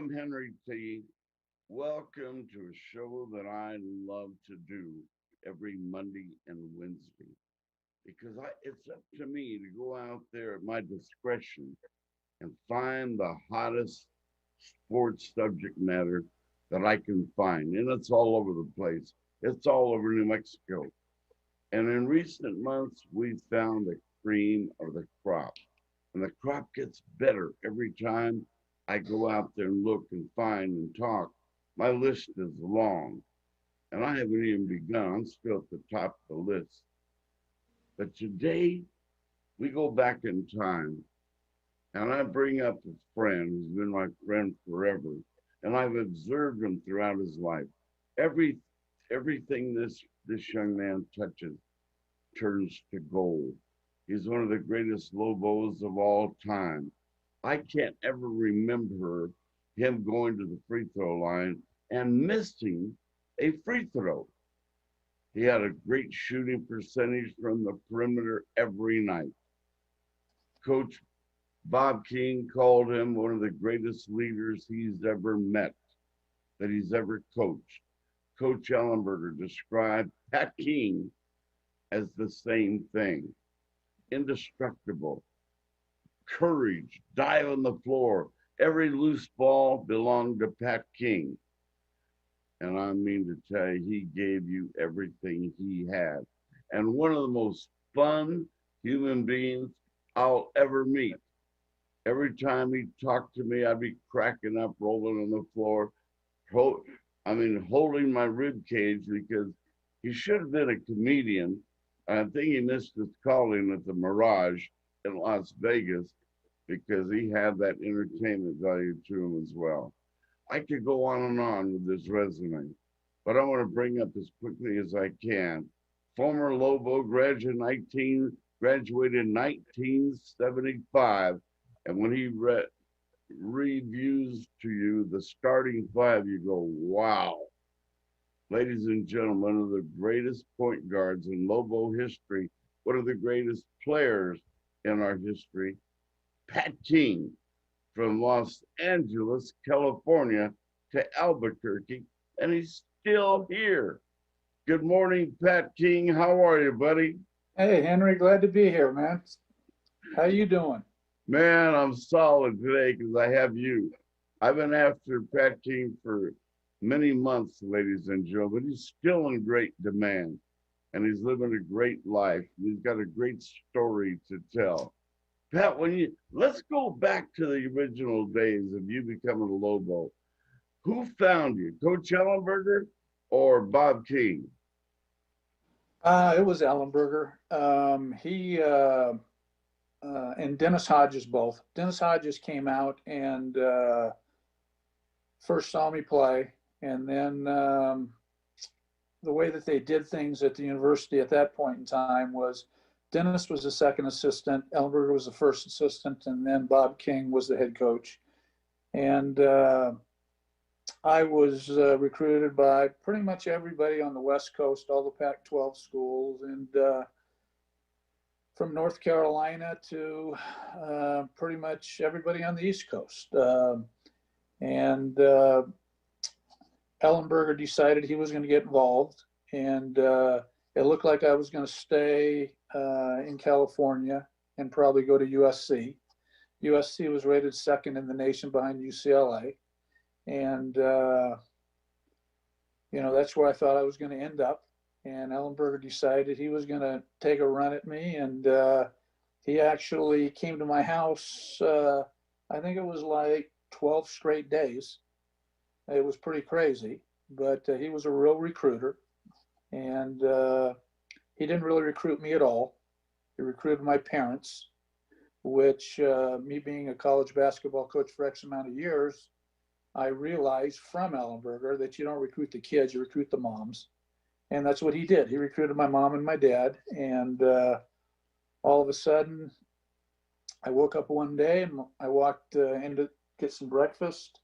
I'm Henry T. Welcome to a show that I love to do every Monday and Wednesday because it's up to me to go out there at my discretion and find the hottest sports subject matter that I can find. And it's all over the place. It's all over New Mexico. And in recent months, we've found the cream of the crop. And the crop gets better every time I go out there and look and find and talk. My list is long, and I haven't even begun. I'm still at the top of the list. But today, we go back in time, and I bring up a friend who's been my friend forever, and I've observed him throughout his life. Every everything this young man touches turns to gold. He's one of the greatest Lobos of all time. I can't ever remember him going to the free throw line and missing a free throw. He had a great shooting percentage from the perimeter every night. Coach Bob King called him one of the greatest leaders he's ever met, that he's ever coached. Coach Ellenberger described Pat King as the same thing: indestructible, courage, dive on the floor. Every loose ball belonged to Pat King. And I mean to tell you, he gave you everything he had. And one of the most fun human beings I'll ever meet. Every time he talked to me, I'd be cracking up, rolling on the floor, holding my rib cage because he should have been a comedian. I think he missed his calling at the Mirage in Las Vegas because he had that entertainment value to him as well. I could go on and on with this resume, but I want to bring up as quickly as I can. Former Lobo graduated 1975, and when he reviews to you the starting five, you go, wow. Ladies and gentlemen, one of the greatest point guards in Lobo history, one of the greatest players in our history, Pat King, from Los Angeles, California to Albuquerque, and he's still here. Good morning, Pat King. How are you, buddy? Hey, Henry, glad to be here, man. How you doing? Man, I'm solid today because I have you. I've been after Pat King for many months, ladies and gentlemen. He's still in great demand, and he's living a great life. He's got a great story to tell. Pat, let's go back to the original days of you becoming a Lobo. Who found you, Coach Ellenberger or Bob King? It was Ellenberger. He and Dennis Hodges both. Dennis Hodges came out and first saw me play, and then the way that they did things at the university at that point in time was Dennis was the second assistant, Ellenberger was the first assistant, and then Bob King was the head coach. And I was recruited by pretty much everybody on the West Coast, all the Pac-12 schools, and from North Carolina to pretty much everybody on the East Coast. And Ellenberger decided he was going to get involved, and it looked like I was going to stay in California and probably go to USC. USC was rated second in the nation behind UCLA. And, that's where I thought I was going to end up. And Ellenberger decided he was going to take a run at me. And he actually came to my house, I think it was like 12 straight days. It was pretty crazy, but he was a real recruiter. And he didn't really recruit me at all. He recruited my parents, which me being a college basketball coach for X amount of years, I realized from Ellenberger that you don't recruit the kids, you recruit the moms. And that's what he did. He recruited my mom and my dad. And all of a sudden, I woke up one day and I walked in to get some breakfast.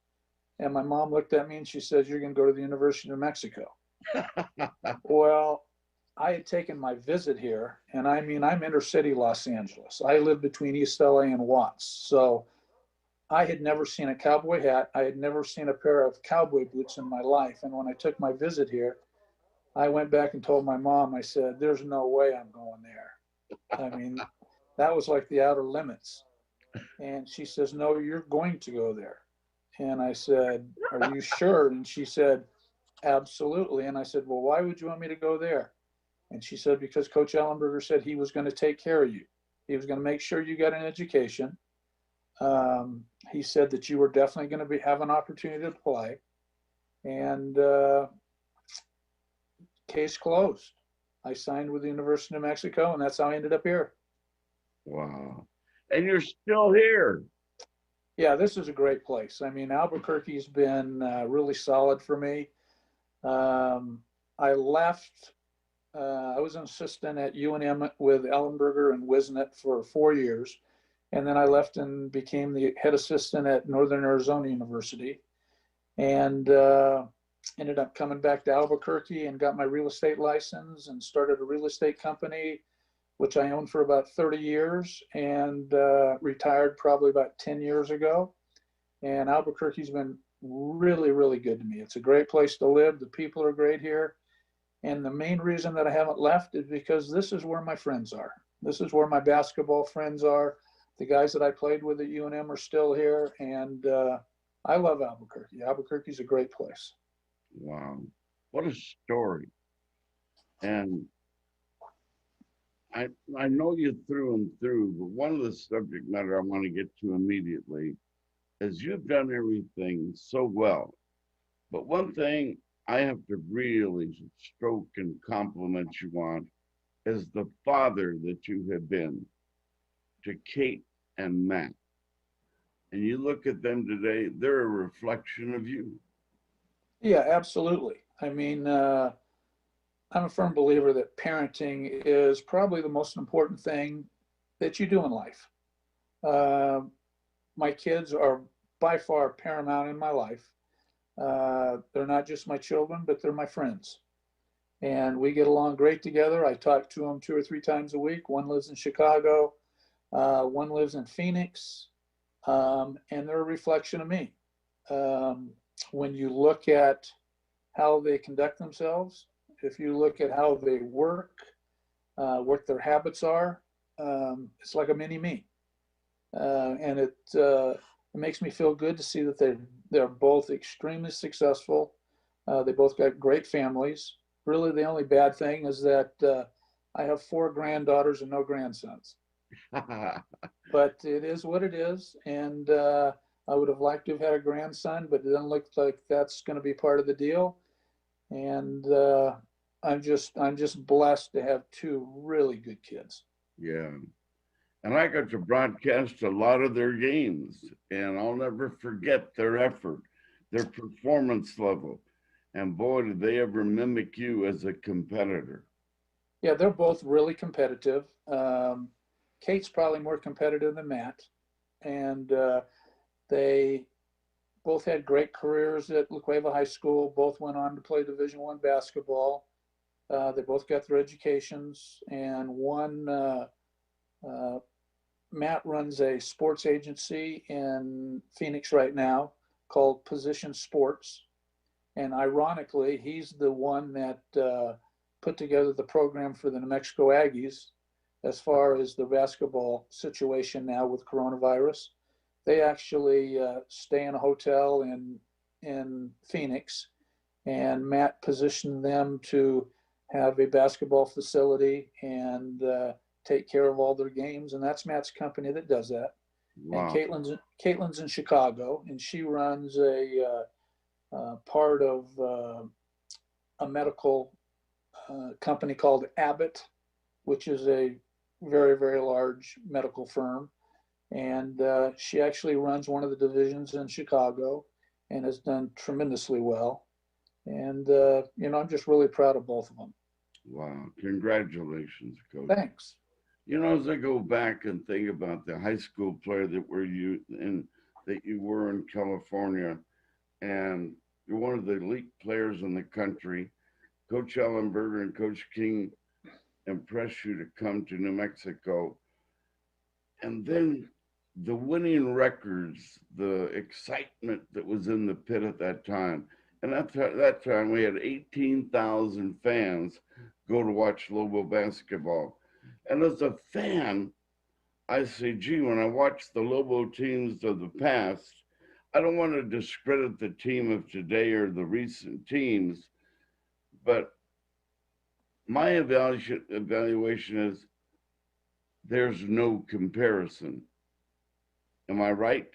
And my mom looked at me and she says, "You're going to go to the University of New Mexico." Well, I had taken my visit here, and I'm inner city Los Angeles. I live between East LA and Watts. So I had never seen a cowboy hat. I had never seen a pair of cowboy boots in my life. And when I took my visit here, I went back and told my mom, I said, there's no way I'm going there. I mean, that was like the outer limits. And she says, no, you're going to go there. And I said, are you sure? And she said, absolutely. And I said, well, why would you want me to go there? And she said, because Coach Ellenberger said he was going to take care of you. He was going to make sure you got an education. He said that you were definitely going to have an opportunity to play. And case closed. I signed with the University of New Mexico, and that's how I ended up here. Wow. And you're still here. Yeah, this is a great place. I mean, Albuquerque's been really solid for me. I left. I was an assistant at UNM with Ellenberger and Wisnet for 4 years. And then I left and became the head assistant at Northern Arizona University. And ended up coming back to Albuquerque and got my real estate license and started a real estate company, which I owned for about 30 years and retired probably about 10 years ago. And Albuquerque's been really, really good to me. It's a great place to live. The people are great here. And the main reason that I haven't left is because this is where my friends are. This is where my basketball friends are. The guys that I played with at UNM are still here. And I love Albuquerque. Albuquerque's a great place. Wow. What a story. And I know you through and through, but one of the subject matter I want to get to immediately is you've done everything so well. But one thing I have to really stroke and compliment you on is the father that you have been to Kate and Matt. And you look at them today, they're a reflection of you. Yeah, absolutely. I mean, I'm a firm believer that parenting is probably the most important thing that you do in life. My kids are by far paramount in my life. They're not just my children, but they're my friends. And we get along great together. I talk to them 2 or 3 times a week. One lives in Chicago, one lives in Phoenix, and they're a reflection of me. When you look at how they conduct themselves, if you look at how they work, what their habits are, it's like a mini me. And it makes me feel good to see that they're both extremely successful. They both got great families. Really, the only bad thing is that I have 4 granddaughters and no grandsons. But it is what it is, and I would have liked to have had a grandson, but it doesn't look like that's going to be part of the deal. And I'm just blessed to have 2 really good kids. Yeah. And I got to broadcast a lot of their games, and I'll never forget their effort, their performance level. And boy, did they ever mimic you as a competitor. Yeah, they're both really competitive. Kate's probably more competitive than Matt, and they both had great careers at La Cueva High School. Both went on to play Division I basketball. They both got their educations, and Matt runs a sports agency in Phoenix right now called Position Sports. And ironically, he's the one that put together the program for the New Mexico Aggies as far as the basketball situation now with coronavirus. They actually stay in a hotel in Phoenix, and Matt positioned them to have a basketball facility and take care of all their games. And that's Matt's company that does that. Wow. And Caitlin's in Chicago, and she runs a part of a medical company called Abbott, which is a very, very large medical firm. And she actually runs one of the divisions in Chicago and has done tremendously well. And, I'm just really proud of both of them. Wow. Congratulations, Coach. Thanks. As I go back and think about the high school player that you were in California, and you're one of the elite players in the country, Coach Ellenberger and Coach King impressed you to come to New Mexico. And then the winning records, the excitement that was in the pit at that time. And at that time, we had 18,000 fans go to watch Lobo basketball. And as a fan, I say, gee, when I watch the Lobo teams of the past, I don't want to discredit the team of today or the recent teams, but my evaluation is there's no comparison. Am I right?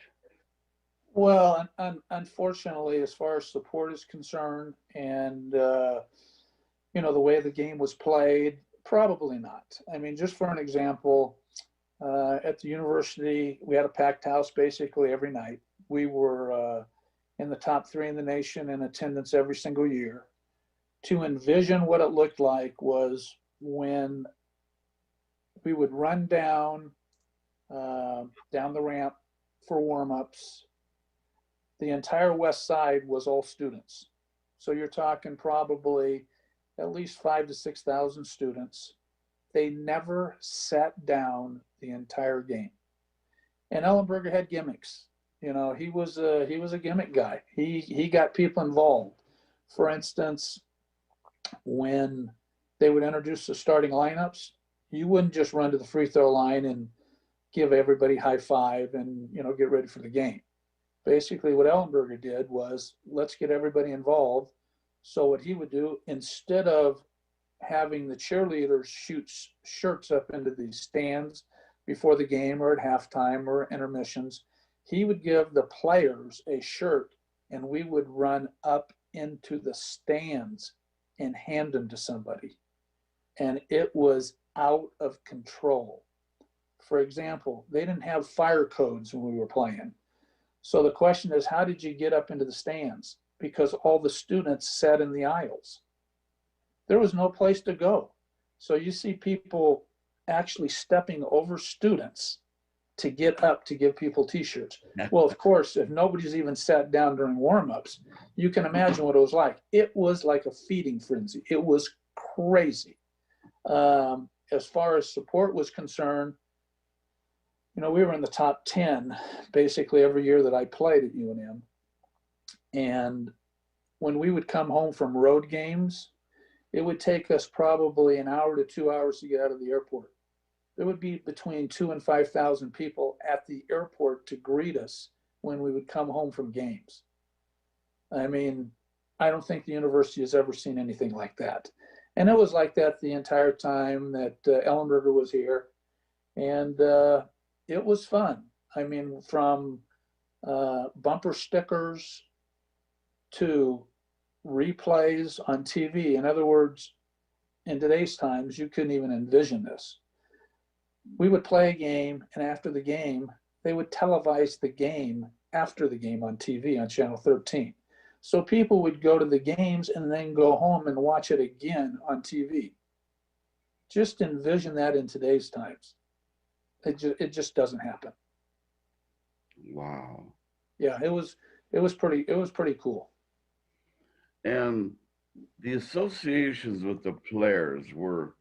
Well, unfortunately, as far as support is concerned, and the way the game was played, probably not. I mean, just for an example, at the university, we had a packed house basically every night. We were in the top three in the nation in attendance every single year. To envision what it looked like was when we would run down the ramp for warm-ups. The entire west side was all students. So you're talking probably at least 5,000 to 6,000 students. They never sat down the entire game. And Ellenberger had gimmicks. He was a gimmick guy. He got people involved. For instance, when they would introduce the starting lineups, you wouldn't just run to the free throw line and give everybody high five and get ready for the game. Basically, what Ellenberger did was, let's get everybody involved. So what he would do, instead of having the cheerleaders shoot shirts up into the stands before the game or at halftime or intermissions, he would give the players a shirt, and we would run up into the stands and hand them to somebody. And it was out of control. For example, they didn't have fire codes when we were playing. So the question is, how did you get up into the stands? Because all the students sat in the aisles. There was no place to go. So you see people actually stepping over students to get up to give people t-shirts. Well, of course, if nobody's even sat down during warm-ups, you can imagine what it was like. It was like a feeding frenzy. It was crazy. As far as support was concerned, we were in the top 10 basically every year that I played at UNM. And when we would come home from road games, it would take us probably an hour to 2 hours to get out of the airport. There would be between 2,000 and 5,000 people at the airport to greet us when we would come home from games. I mean, I don't think the university has ever seen anything like that. And it was like that the entire time that Ellenberger was here. And it was fun. I mean, from bumper stickers to replays on TV. In other words, in today's times, you couldn't even envision this. We would play a game, and after the game, they would televise the game after the game on TV on Channel 13. So people would go to the games and then go home and watch it again on TV. Just envision that in today's times. It just doesn't happen. Wow. Yeah, it was pretty cool. And the associations with the players were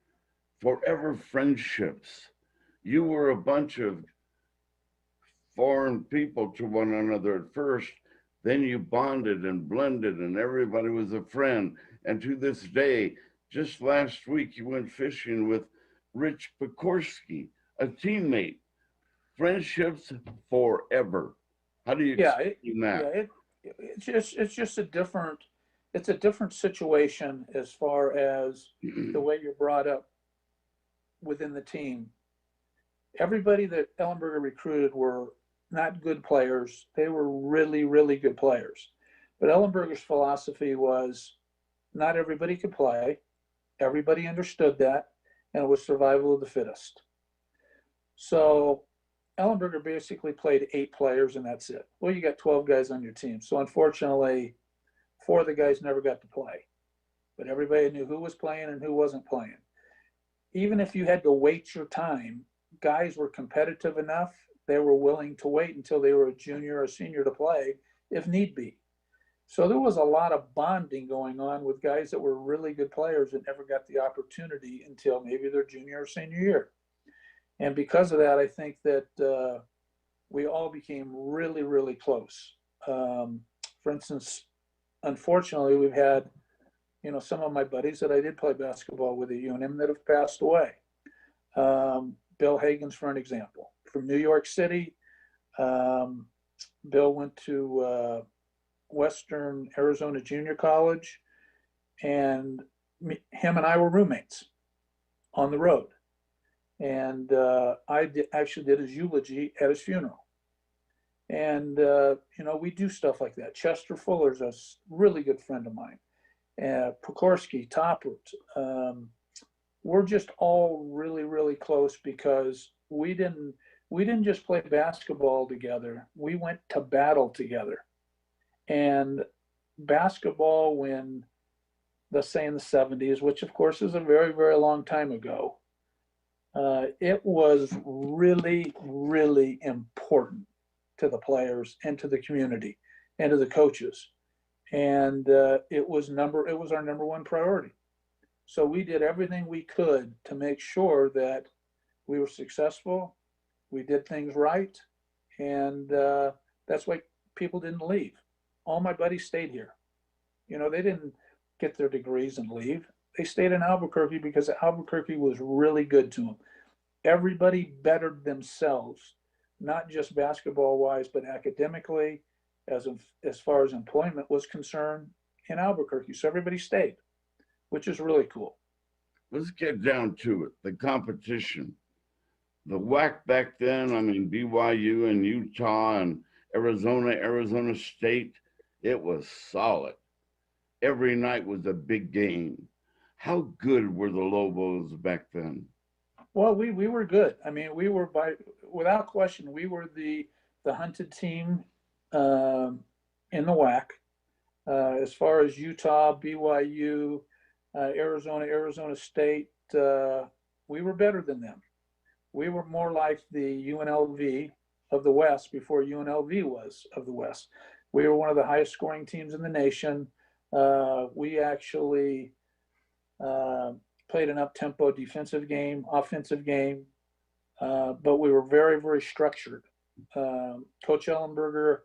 forever friendships. You were a bunch of foreign people to one another at first, then you bonded and blended, and everybody was a friend. And to this day, just last week, you went fishing with Rich Pekorski, a teammate. Friendships forever. How do you explain that? It's just a different situation as far as the way you're brought up within the team. Everybody that Ellenberger recruited were not good players. They were really, really good players. But Ellenberger's philosophy was not everybody could play. Everybody understood that, and it was survival of the fittest. So Ellenberger basically played 8 players, and that's it. Well, you got 12 guys on your team. So unfortunately, 4 of the guys never got to play. But everybody knew who was playing and who wasn't playing. Even if you had to wait your time, guys were competitive enough. They were willing to wait until they were a junior or a senior to play if need be. So there was a lot of bonding going on with guys that were really good players that never got the opportunity until maybe their junior or senior year. And because of that, I think that we all became really, really close. For instance, unfortunately, we've had, some of my buddies that I did play basketball with at UNM that have passed away. Bill Hagens, for an example, from New York City. Bill went to Western Arizona Junior College, and him and I were roommates on the road. And actually did his eulogy at his funeral. And, we do stuff like that. Chester Fuller's a really good friend of mine. Pokorski, Toppert. We're just all really, really close because we didn't just play basketball together. We went to battle together. And basketball, when, let's say in the 70s, which of course is a very, very long time ago, it was really, really important to the players and to the community and to the coaches. And it was our number one priority. So we did everything we could to make sure that we were successful, we did things right, and that's why people didn't leave. All my buddies stayed here. They didn't get their degrees and leave. They stayed in Albuquerque because Albuquerque was really good to them. Everybody bettered themselves, not just basketball wise, but academically, as far as employment was concerned in Albuquerque. So everybody stayed, which is really cool. Let's get down to it. The competition, the WAC back then. I mean, BYU and Utah and Arizona State. It was solid. Every night was a big game. How good were the Lobos back then? Well, we were good. I mean, we were without question, we were the hunted team in the WAC. As far as Utah, BYU, Arizona State, we were better than them. We were more like the UNLV of the West before UNLV was of the West. We were one of the highest scoring teams in the nation. We actually played an up-tempo defensive game, offensive game, but we were very, very structured. Coach Ellenberger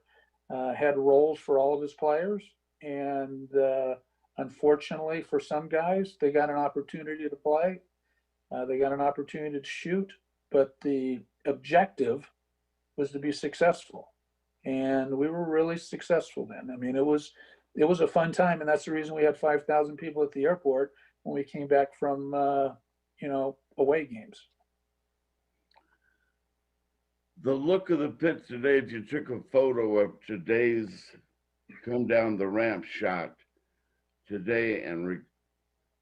had roles for all of his players, and unfortunately for some guys, they got an opportunity to play. They got an opportunity to shoot, but the objective was to be successful. And we were really successful then. I mean, it was a fun time, and that's the reason we had 5,000 people at the airport when we came back from, away games. The look of the pit today, if you took a photo of today's come down the ramp shot today and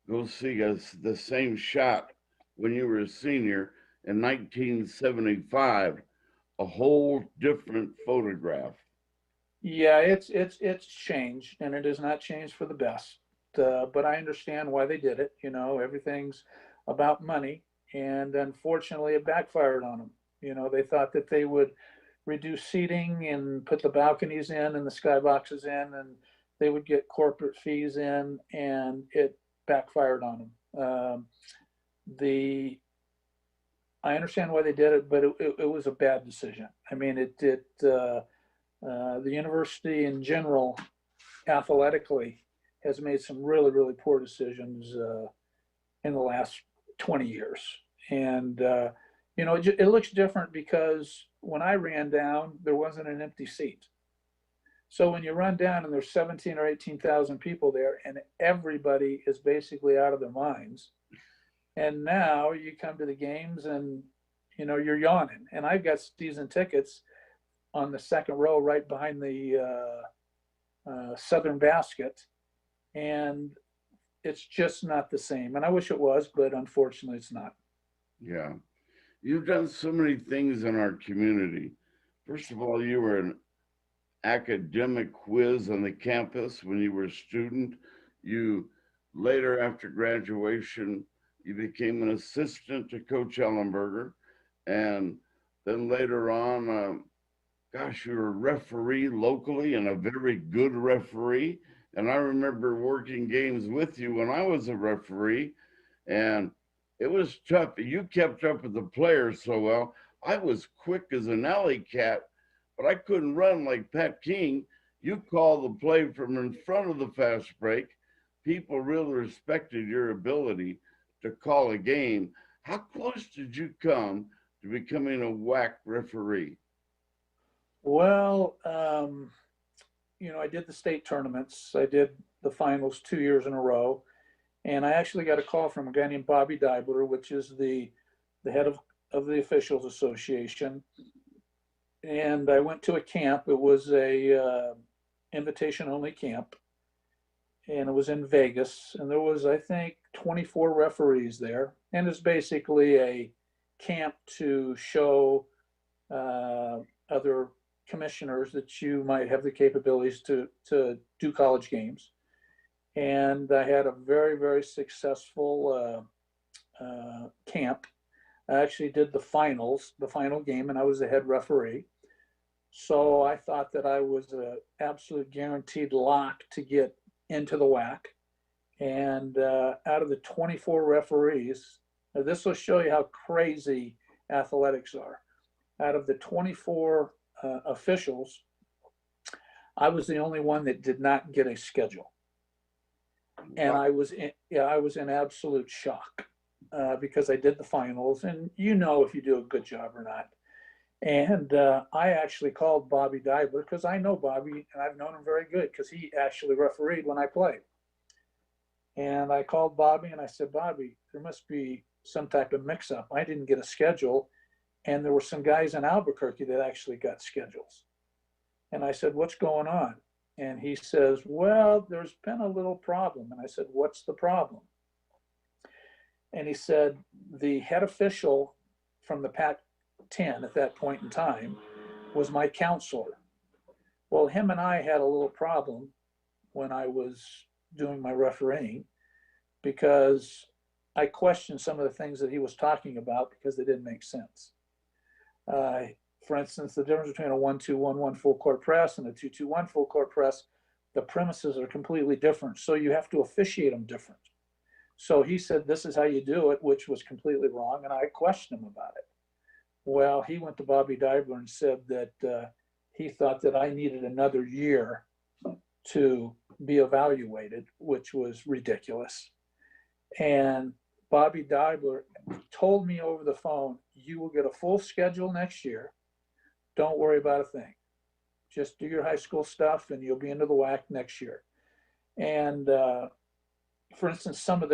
go see us the same shot when you were a senior in 1975, a whole different photograph. Yeah, it's changed, and it has not changed for the best. But I understand why they did it. Everything's about money, and unfortunately, it backfired on them. They thought that they would reduce seating and put the balconies in and the skyboxes in, and they would get corporate fees in, and it backfired on them. I understand why they did it, but it was a bad decision. I mean, the university in general, athletically, has made some really, really poor decisions in the last 20 years. And, it looks different because when I ran down, there wasn't an empty seat. So when you run down and there's 17 or 18,000 people there and everybody is basically out of their minds, and now you come to the games and, you're yawning. And I've got season tickets on the second row right behind the southern basket. And it's just not the same. And I wish it was, but unfortunately it's not. Yeah. You've done so many things in our community. First of all, you were an academic whiz on the campus when you were a student. You later, after graduation, you became an assistant to Coach Ellenberger. And then later on, you were a referee locally and a very good referee. And I remember working games with you when I was a referee, and it was tough. You kept up with the players so well. I was quick as an alley cat but I couldn't run like Pat King. You call the play from in front of the fast break. People really respected your ability to call a game. How close did you come to becoming a WAC referee? Well, I did the state tournaments. I did the finals 2 years in a row. And I actually got a call from a guy named Bobby Dibler, which is the head of the Officials Association. And I went to a camp. It was a invitation only camp. And it was in Vegas. And there was, I think, 24 referees there. And it's basically a camp to show other commissioners that you might have the capabilities to do college games. And I had a very, very successful camp. I actually did the final game, and I was the head referee. So I thought that I was an absolute guaranteed lock to get into the WAC. And out of the 24 referees, now this will show you how crazy athletics are. Out of the 24 officials, I was the only one that did not get a schedule. And I was in absolute shock because I did the finals, and if you do a good job or not. And I actually called Bobby Dibler because I know Bobby and I've known him very good because he actually refereed when I played. And I called Bobby and I said, Bobby, there must be some type of mix up. I didn't get a schedule. And there were some guys in Albuquerque that actually got schedules. And I said, what's going on? And he says, well, there's been a little problem. And I said, what's the problem? And he said, the head official from the Pac-10 at that point in time was my counselor. Well, him and I had a little problem when I was doing my refereeing because I questioned some of the things that he was talking about because they didn't make sense. For instance, the difference between a 1-2-1-1 full court press and a 2-2-1 full court press, the premises are completely different. So you have to officiate them different. So he said, this is how you do it, which was completely wrong. And I questioned him about it. Well, he went to Bobby Dibler and said that he thought that I needed another year to be evaluated, which was ridiculous. And Bobby Dibler told me over the phone, you will get a full schedule next year. Don't worry about a thing. Just do your high school stuff and you'll be into the WAC next year. And for instance, some of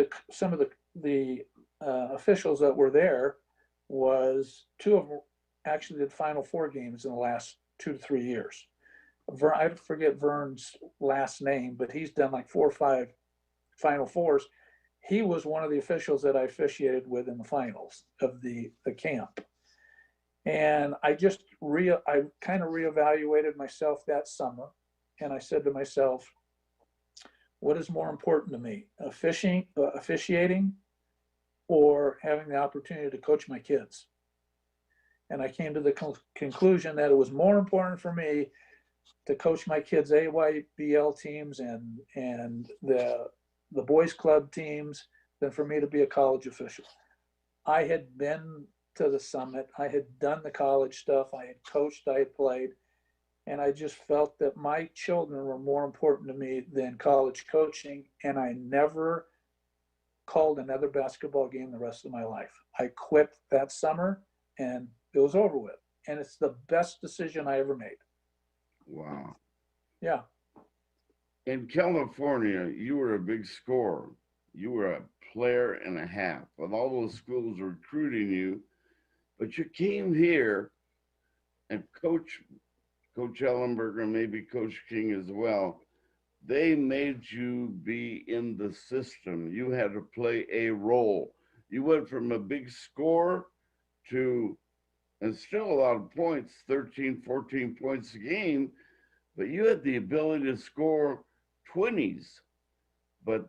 the officials that were there was two of them actually did Final Four games in the last 2 to 3 years. I forget Vern's last name, but he's done like 4 or 5 Final Fours. He was one of the officials that I officiated with in the finals of the camp. And I kind of reevaluated myself that summer. And I said to myself, what is more important to me, officiating or having the opportunity to coach my kids? And I came to the conclusion that it was more important for me to coach my kids' AYBL teams and the boys club teams than for me to be a college official. I had been to the summit. I had done the college stuff. I had coached, I had played. And I just felt that my children were more important to me than college coaching. And I never called another basketball game the rest of my life. I quit that summer and it was over with. And it's the best decision I ever made. Wow. Yeah. In California, you were a big scorer. You were a player and a half, with all those schools recruiting you. But you came here, and Coach Ellenberger, maybe Coach King as well, they made you be in the system. You had to play a role. You went from a big score to, and still a lot of points, 13, 14 points a game, but you had the ability to score 20s. But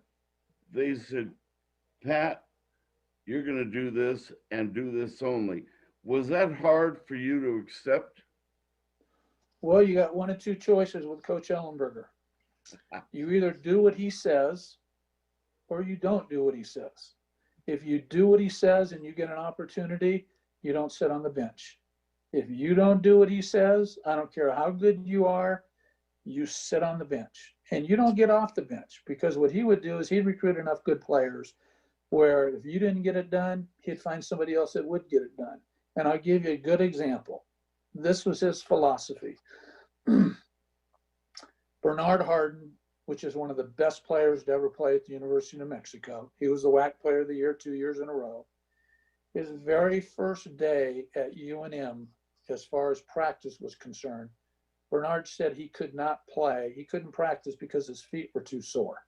they said, Pat, you're going to do this and do this only. Was that hard for you to accept? Well, you got one of two choices with Coach Ellenberger. You either do what he says or you don't do what he says. If you do what he says and you get an opportunity, you don't sit on the bench. If you don't do what he says, I don't care how good you are, you sit on the bench. And you don't get off the bench, because what he would do is he'd recruit enough good players where if you didn't get it done, he'd find somebody else that would get it done. And I'll give you a good example. This was his philosophy. Bernard Harden, which is one of the best players to ever play at the University of New Mexico. He was the WAC Player of the Year 2 years in a row. His very first day at UNM, as far as practice was concerned, Bernard said he could not play. He couldn't practice because his feet were too sore.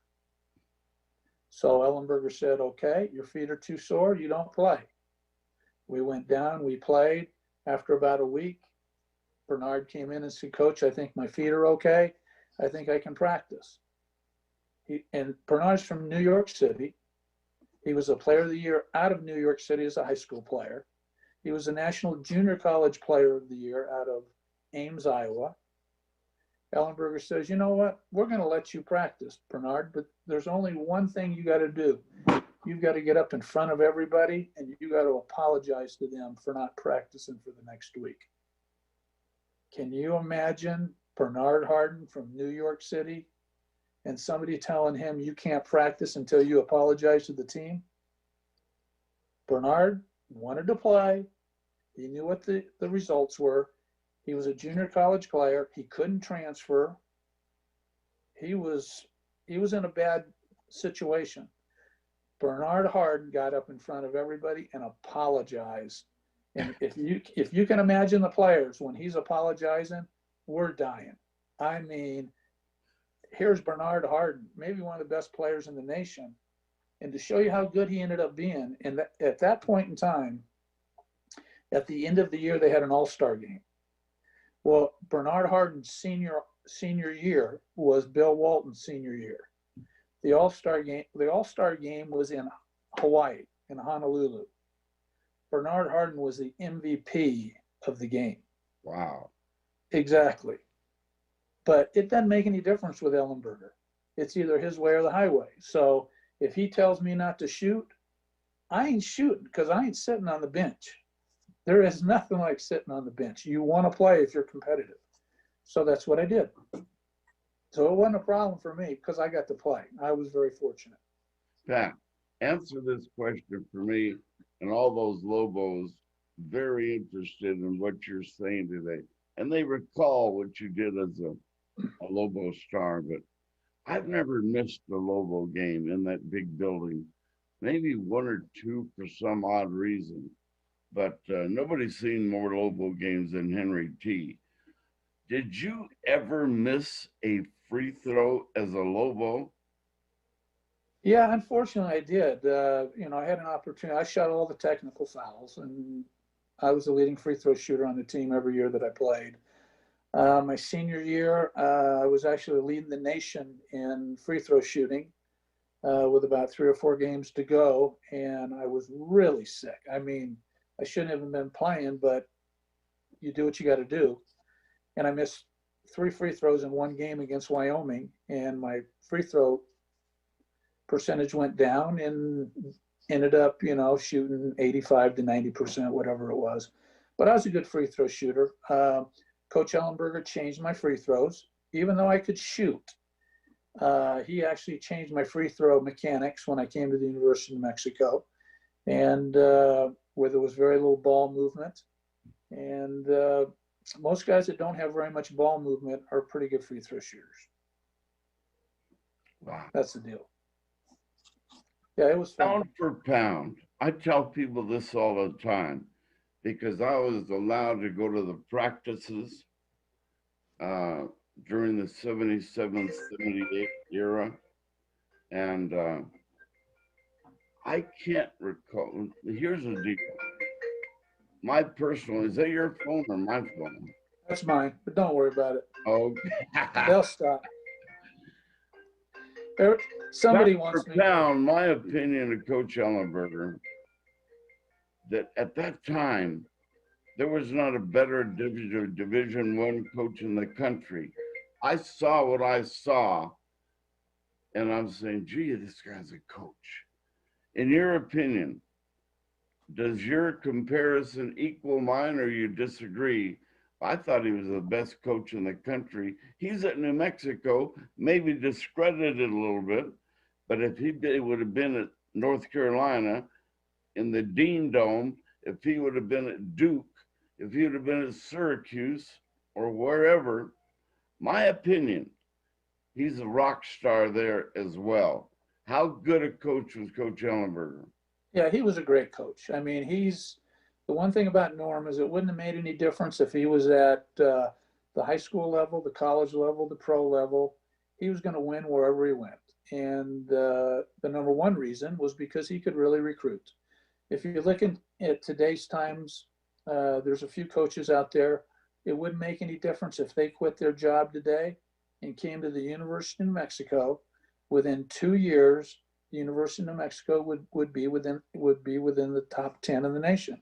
So Ellenberger said, okay, your feet are too sore, you don't play. We went down, we played. After about a week, Bernard came in and said, Coach, I think my feet are okay. I think I can practice. And Bernard's from New York City. He was a Player of the Year out of New York City as a high school player. He was a National Junior College Player of the Year out of Ames, Iowa. Ellenberger says, you know what? We're going to let you practice, Bernard, but there's only one thing you got to do. You've got to get up in front of everybody and you got to apologize to them for not practicing for the next week. Can you imagine Bernard Harden from New York City and somebody telling him you can't practice until you apologize to the team? Bernard wanted to play. He knew what the results were. He was a junior college player. He couldn't transfer. He was in a bad situation. Bernard Harden got up in front of everybody and apologized. And if you can imagine the players when he's apologizing, we're dying. I mean, here's Bernard Harden, maybe one of the best players in the nation. And to show you how good he ended up being, and at that point in time, at the end of the year, they had an all-star game. Well, Bernard Harden's senior year was Bill Walton's senior year. The all-star game was in Hawaii, in Honolulu. Bernard Harden was the MVP of the game. Wow. Exactly. But it doesn't make any difference with Ellenberger. It's either his way or the highway. So if he tells me not to shoot, I ain't shooting because I ain't sitting on the bench. There is nothing like sitting on the bench. You want to play if you're competitive. So that's what I did. So it wasn't a problem for me because I got to play. I was very fortunate. Pat, answer this question for me and all those Lobos very interested in what you're saying today. And they recall what you did as a Lobo star, but I've never missed a Lobo game in that big building. Maybe one or two for some odd reason, but nobody's seen more Lobo games than Henry T. Did you ever miss a free throw as a Lobo? Yeah, unfortunately I did. I had an opportunity. I shot all the technical fouls, and I was the leading free throw shooter on the team every year that I played. My senior year, I was actually leading the nation in free throw shooting with about 3 or 4 games to go, and I was really sick. I mean, I shouldn't have been playing, but you do what you got to do. And I missed 3 free throws in one game against Wyoming, and my free throw percentage went down and ended up, shooting 85 to 90%, whatever it was. But I was a good free throw shooter. Coach Ellenberger changed my free throws, even though I could shoot. He actually changed my free throw mechanics when I came to the University of New Mexico, and where there was very little ball movement. And most guys that don't have very much ball movement are pretty good free throw shooters. Wow. That's the deal. Yeah, it was fun. Pound for pound. I tell people this all the time because I was allowed to go to the practices during the 77, 78 era. And I can't recall. Here's the deal. My personal, is that your phone or my phone? That's mine, but don't worry about it. Oh, They'll stop. Somebody wants me. Pound, my opinion of Coach Ellenberger, that at that time, there was not a better Division I coach in the country. I saw what I saw, and I'm saying, gee, this guy's a coach. In your opinion, Does your comparison equal mine, or you disagree? I thought he was the best coach in the country. He's at New Mexico, maybe discredited a little bit, but if would have been at North Carolina in the Dean Dome, if he would have been at Duke, if he would have been at Syracuse or wherever, my opinion, he's a rock star there as well. How good a coach was Coach Ellenberger? Yeah, he was a great coach. I mean, the one thing about Norm is it wouldn't have made any difference if he was at the high school level, the college level, the pro level. He was going to win wherever he went. And the number one reason was because he could really recruit. If you're looking at today's times, there's a few coaches out there. It wouldn't make any difference if they quit their job today and came to the University of New Mexico. Within 2 years, the University of New Mexico would be within the top 10 in the nation.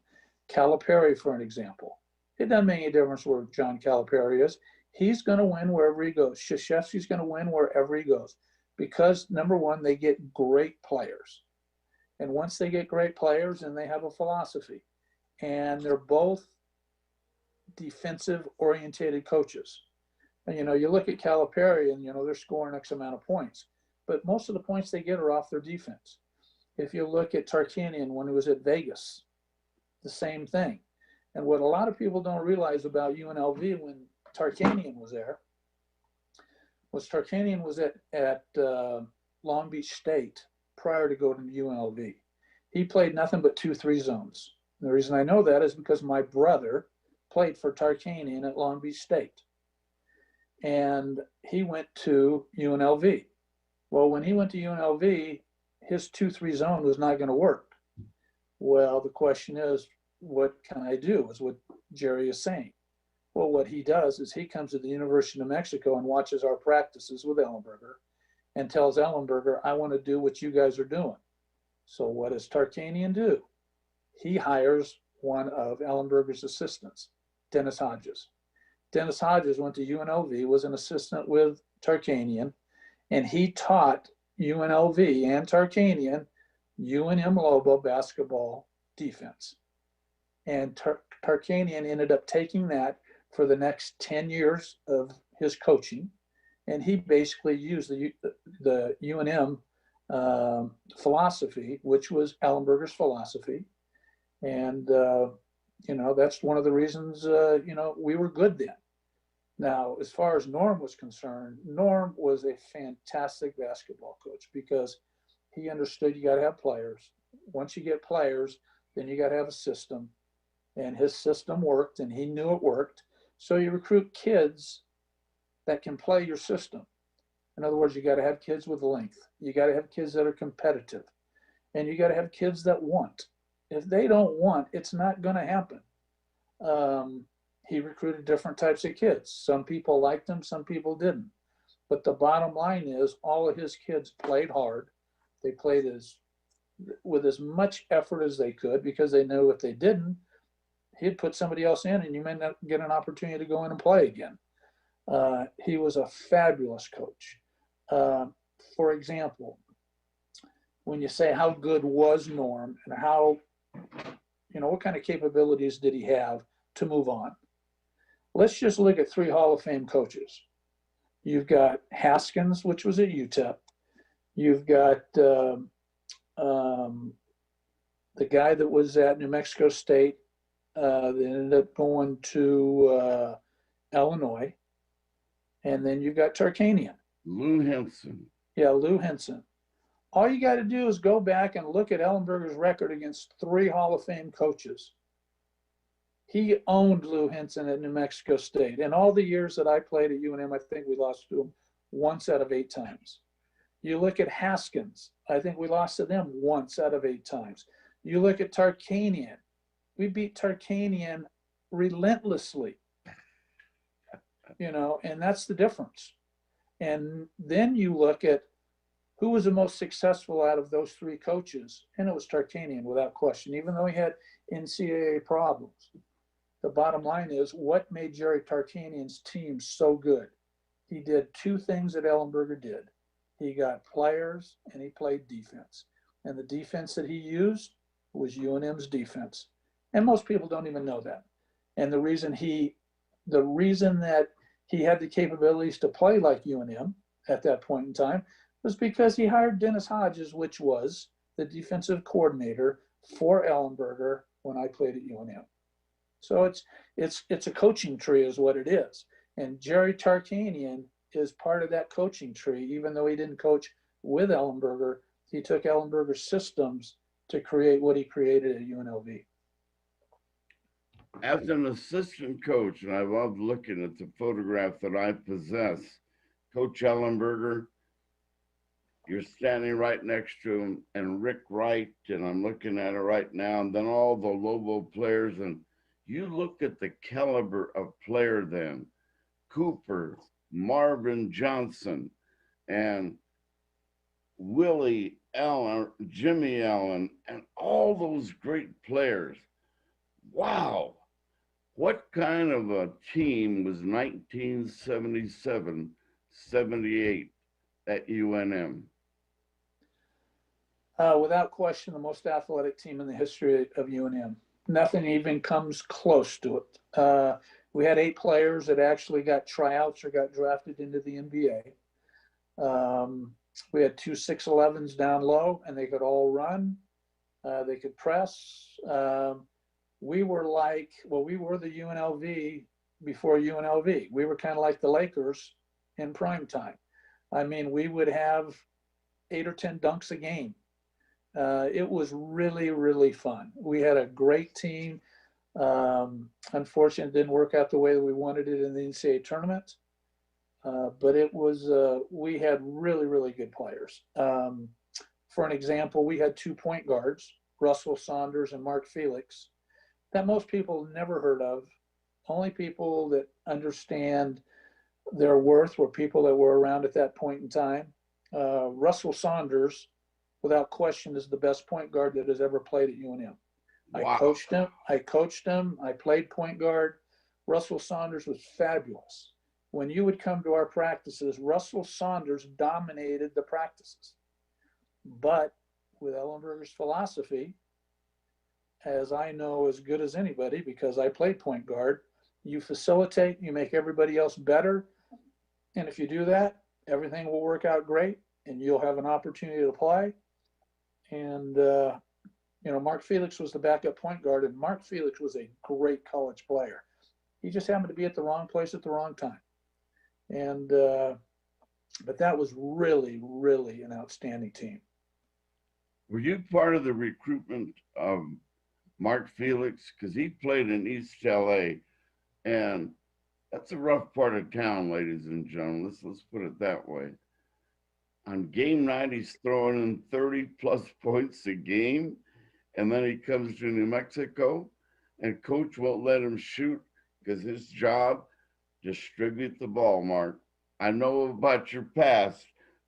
Calipari, for an example. It doesn't make any difference where John Calipari is. He's going to win wherever he goes. Krzyzewski's going to win wherever he goes because, number one, they get great players. And once they get great players, then they have a philosophy. And they're both defensive orientated coaches. And, you look at Calipari and, they're scoring X amount of points. But most of the points they get are off their defense. If you look at Tarkanian when he was at Vegas, the same thing. And what a lot of people don't realize about UNLV when Tarkanian was there was Tarkanian was at Long Beach State prior to going to UNLV. He played nothing but 2-3 zones. And the reason I know that is because my brother played for Tarkanian at Long Beach State. And he went to UNLV. Well, when he went to UNLV, his 2-3 zone was not going to work. Well, the question is, what can I do? Is what Jerry is saying. Well, what he does is he comes to the University of New Mexico and watches our practices with Ellenberger and tells Ellenberger, I want to do what you guys are doing. So what does Tarkanian do? He hires one of Ellenberger's assistants, Dennis Hodges. Dennis Hodges went to UNLV, was an assistant with Tarkanian, and he taught UNLV and Tarkanian UNM Lobo basketball defense. And Tarkanian ended up taking that for the next 10 years of his coaching. And he basically used the UNM philosophy, which was Ellenberger's philosophy. And, that's one of the reasons, we were good then. Now, as far as Norm was concerned, Norm was a fantastic basketball coach because he understood you got to have players. Once you get players, then you got to have a system. And his system worked, and he knew it worked. So you recruit kids that can play your system. In other words, you got to have kids with length. You got to have kids that are competitive. And you got to have kids that want. If they don't want, it's not going to happen. He recruited different types of kids. Some people liked him, some people didn't. But the bottom line is all of his kids played hard. They played with as much effort as they could because they knew if they didn't, he'd put somebody else in and you may not get an opportunity to go in and play again. He was a fabulous coach. For example, when you say how good was Norm and how, what kind of capabilities did he have to move on? Let's just look at 3 Hall of Fame coaches. You've got Haskins, which was at UTEP. You've got the guy that was at New Mexico State that ended up going to Illinois. And then you've got Tarkanian. Lou Henson. Yeah, Lou Henson. All you got to do is go back and look at Ellenberger's record against 3 Hall of Fame coaches. He owned Lou Henson at New Mexico State. And all the years that I played at UNM, I think we lost to him once out of 8 times. You look at Haskins. I think we lost to them once out of 8 times. You look at Tarkanian. We beat Tarkanian relentlessly. And that's the difference. And then you look at who was the most successful out of those 3 coaches, and it was Tarkanian without question, even though he had NCAA problems. The bottom line is what made Jerry Tarkanian's team so good? He did 2 things that Ellenberger did. He got players and he played defense. And the defense that he used was UNM's defense. And most people don't even know that. And the reason that he had the capabilities to play like UNM at that point in time was because he hired Dennis Hodges, which was the defensive coordinator for Ellenberger when I played at UNM. So it's a coaching tree is what it is. And Jerry Tarkanian is part of that coaching tree, even though he didn't coach with Ellenberger. He took Ellenberger's systems to create what he created at UNLV. As an assistant coach, and I love looking at the photograph that I possess, Coach Ellenberger, you're standing right next to him, and Rick Wright, and I'm looking at it right now, and then all the Lobo players, and you look at the caliber of player then, Cooper, Marvin Johnson, and Willie Allen, Jimmy Allen, and all those great players. Wow. What kind of a team was 1977-78 at UNM? Without question, the most athletic team in the history of UNM. Nothing even comes close to it. We had 8 players that actually got tryouts or got drafted into the NBA. We had 2 6'11s down low, and they could all run. They could press. We were the UNLV before UNLV. We were kind of like the Lakers in prime time. I mean, we would have 8 or 10 dunks a game. It was really, really fun. We had a great team. Unfortunately, it didn't work out the way that we wanted it in the NCAA tournament. But it was, we had really, really good players. For an example, we had 2 point guards, Russell Saunders and Mark Felix, that most people never heard of. Only people that understand their worth were people that were around at that point in time. Russell Saunders, without question, is the best point guard that has ever played at UNM. Wow. I coached him. I played point guard. Russell Saunders was fabulous. When you would come to our practices, Russell Saunders dominated the practices. But with Ellenberger's philosophy, as I know as good as anybody, because I played point guard, you facilitate, you make everybody else better. And if you do that, everything will work out great and you'll have an opportunity to play. And, Mark Felix was the backup point guard, and Mark Felix was a great college player. He just happened to be at the wrong place at the wrong time. And, but that was really, really an outstanding team. Were you part of the recruitment of Mark Felix? Because he played in East LA, and that's a rough part of town, ladies and gentlemen. Let's put it that way. On game night, he's throwing in 30+ points a game, and then he comes to New Mexico, and coach won't let him shoot because his job, distribute the ball, Mark. I know about your past,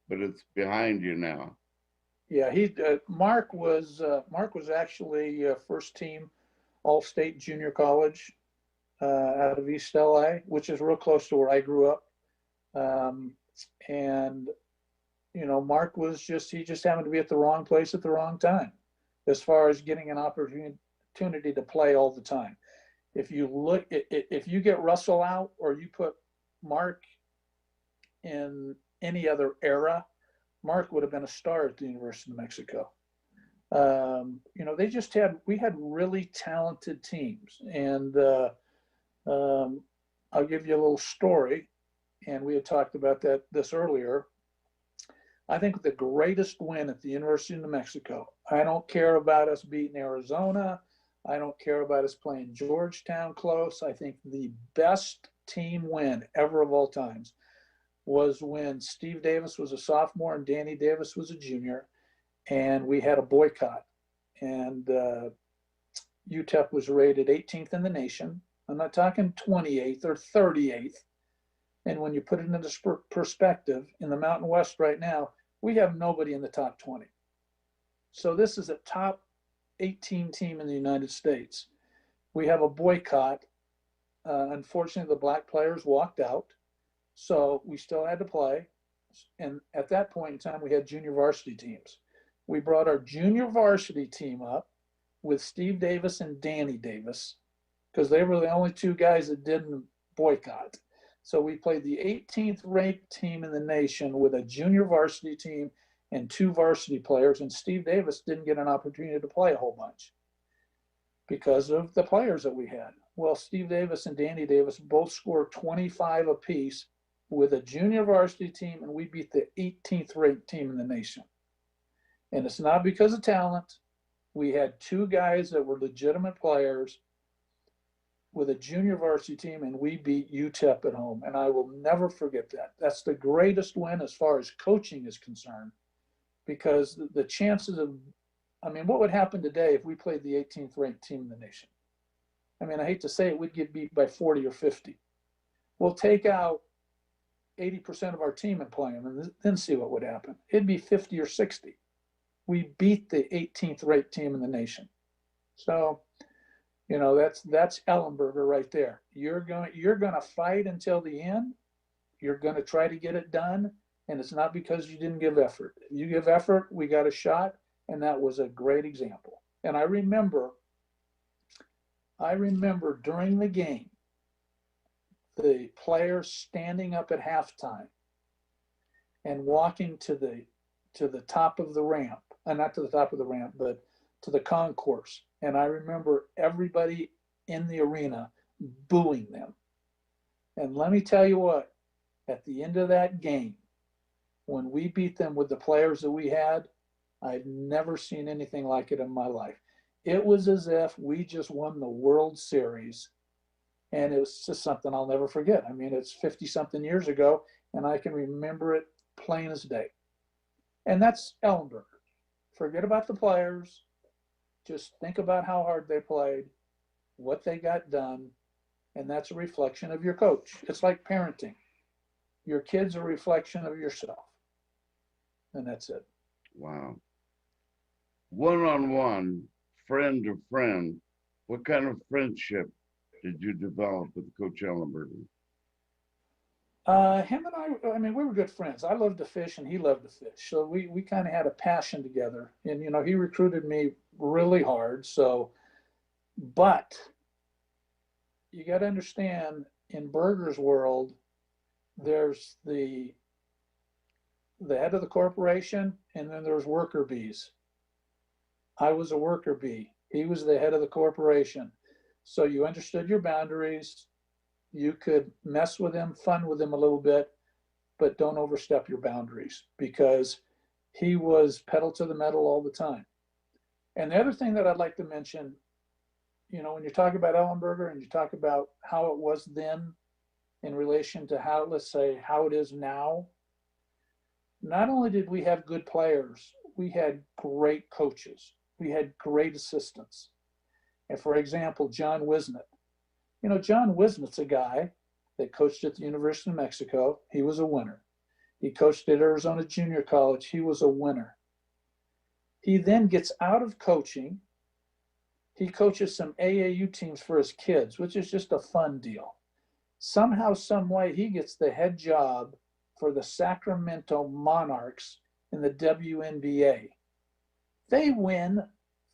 but it's behind you now. Yeah, Mark was actually first team All-State Junior College out of East LA, which is real close to where I grew up. And Mark he just happened to be at the wrong place at the wrong time, as far as getting an opportunity to play all the time. If you get Russell out or you put Mark in any other era, Mark would have been a star at the University of New Mexico. We had really talented teams. And I'll give you a little story. And we had talked about this earlier. I think the greatest win at the University of New Mexico, I don't care about us beating Arizona. I don't care about us playing Georgetown close. I think the best team win ever of all times was when Steve Davis was a sophomore and Danny Davis was a junior, and we had a boycott. And UTEP was rated 18th in the nation. I'm not talking 28th or 38th. And when you put it into perspective, in the Mountain West right now, we have nobody in the top 20. So this is a top 18 team in the United States. We have a boycott. Unfortunately, the black players walked out. So we still had to play. And at that point in time, we had junior varsity teams. We brought our junior varsity team up, with Steve Davis and Danny Davis, because they were the only two guys that didn't boycott. So we played the 18th ranked team in the nation with a junior varsity team and two varsity players, and Steve Davis didn't get an opportunity to play a whole bunch because of the players that we had. Well, Steve Davis and Danny Davis both scored 25 apiece with a junior varsity team, and we beat the 18th ranked team in the nation. And it's not because of talent. We had two guys that were legitimate players with a junior varsity team, and we beat UTEP at home. And I will never forget that. That's the greatest win as far as coaching is concerned, because the chances of, I mean, what would happen today if we played the 18th ranked team in the nation? I mean, I hate to say it, we'd get beat by 40 or 50. We'll take out 80% of our team and play them, and then see what would happen. It'd be 50 or 60. We beat the 18th ranked team in the nation. So, you know, that's Ellenberger right there. You're going to fight until the end. You're going to try to get it done, and it's not because you didn't give effort. If you give effort, we got a shot, and that was a great example. And I remember during the game, the players standing up at halftime and walking to the top of the ramp, not to the top of the ramp, but to the concourse. And I remember everybody in the arena booing them. And let me tell you what, at the end of that game, when we beat them with the players that we had, I've never seen anything like it in my life. It was as if we just won the World Series. And it was just something I'll never forget. I mean, it's 50 something years ago, and I can remember it plain as day. And that's Ellenberger. Forget about the players. Just think about how hard they played, what they got done, and that's a reflection of your coach. It's like parenting. Your kid's a reflection of yourself. And that's it. Wow. One-on-one, friend to friend, what kind of friendship did you develop with Coach Ellenberger? Him and I mean, we were good friends. I loved to fish and he loved to fish. So we kind of had a passion together. And, you know, he recruited me really hard. So, but you got to understand, in Berger's world, there's the head of the corporation, and then there's worker bees. I was a worker bee. He was the head of the corporation. So you understood your boundaries. You could mess with him, fun with him a little bit, but don't overstep your boundaries, because he was pedal to the metal all the time. And the other thing that I'd like to mention, you know, when you talk about Ellenberger and you talk about how it was then in relation to how, let's say, how it is now, not only did we have good players, we had great coaches. We had great assistants. And for example, John Wisnett. You know, John Wisnett's a guy that coached at the University of Mexico. He was a winner. He coached at Arizona Junior College. He was a winner. He then gets out of coaching. He coaches some AAU teams for his kids, which is just a fun deal. Somehow, some way, he gets the head job for the Sacramento Monarchs in the WNBA. They win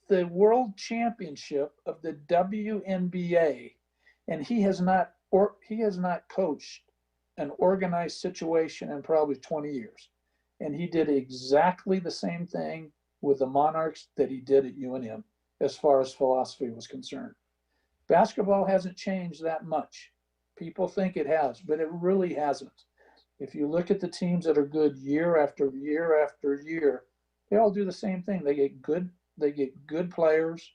the world championship of the WNBA, and he has not coached an organized situation in probably 20 years. And he did exactly the same thing with the Monarchs that he did at UNM as far as philosophy was concerned. Basketball hasn't changed that much. People think it has, but it really hasn't. If you look at the teams that are good year after year after year, they all do the same thing. They get good players,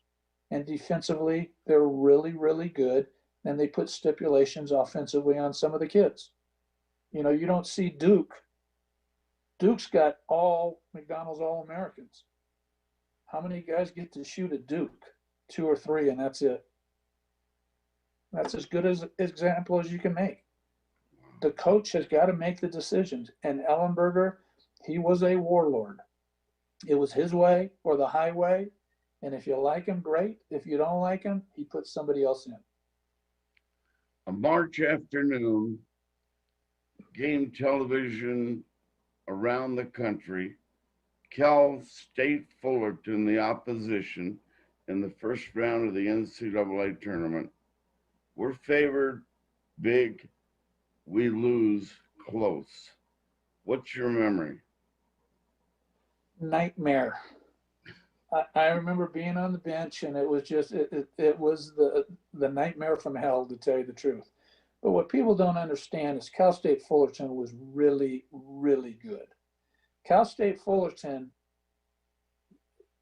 and defensively, they're really, really good. And they put stipulations offensively on some of the kids. You know, you don't see Duke. Duke's got all McDonald's All-Americans. How many guys get to shoot at Duke? 2 or 3, and that's it. That's as good as an example as you can make. The coach has got to make the decisions. And Ellenberger, he was a warlord. It was his way or the highway. And if you like him, great. If you don't like him, he puts somebody else in. A March afternoon, game television around the country, Cal State Fullerton, the opposition, in the first round of the NCAA tournament. We're favored big, we lose close. What's your memory? Nightmare. I remember being on the bench, and it was just it was the nightmare from hell, to tell you the truth. But what people don't understand is Cal State Fullerton was really, really good. Cal State Fullerton,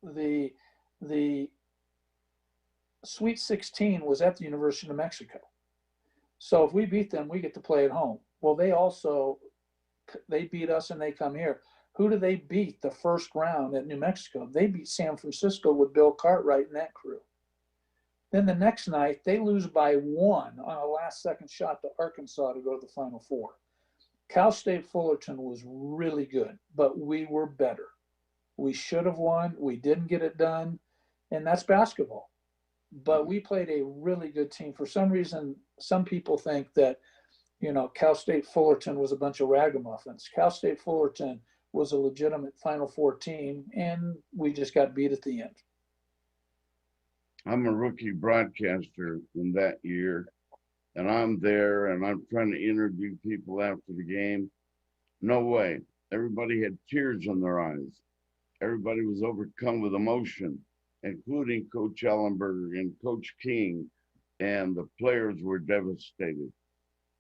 the the Sweet 16 was at the University of New Mexico. So if we beat them, we get to play at home. Well, they beat us and they come here. Who do they beat the first round at New Mexico? They beat San Francisco with Bill Cartwright and that crew. Then the next night, they lose by 1 on a last-second shot to Arkansas to go to the Final Four. Cal State Fullerton was really good, but we were better. We should have won. We didn't get it done, and that's basketball. But we played a really good team. For some reason, some people think that, Cal State Fullerton was a bunch of ragamuffins. Cal State Fullerton was a legitimate Final Four team, and we just got beat at the end. I'm a rookie broadcaster in that year, and I'm there and I'm trying to interview people after the game. No way. Everybody had tears in their eyes. Everybody was overcome with emotion, including Coach Ellenberger and Coach King, and the players were devastated.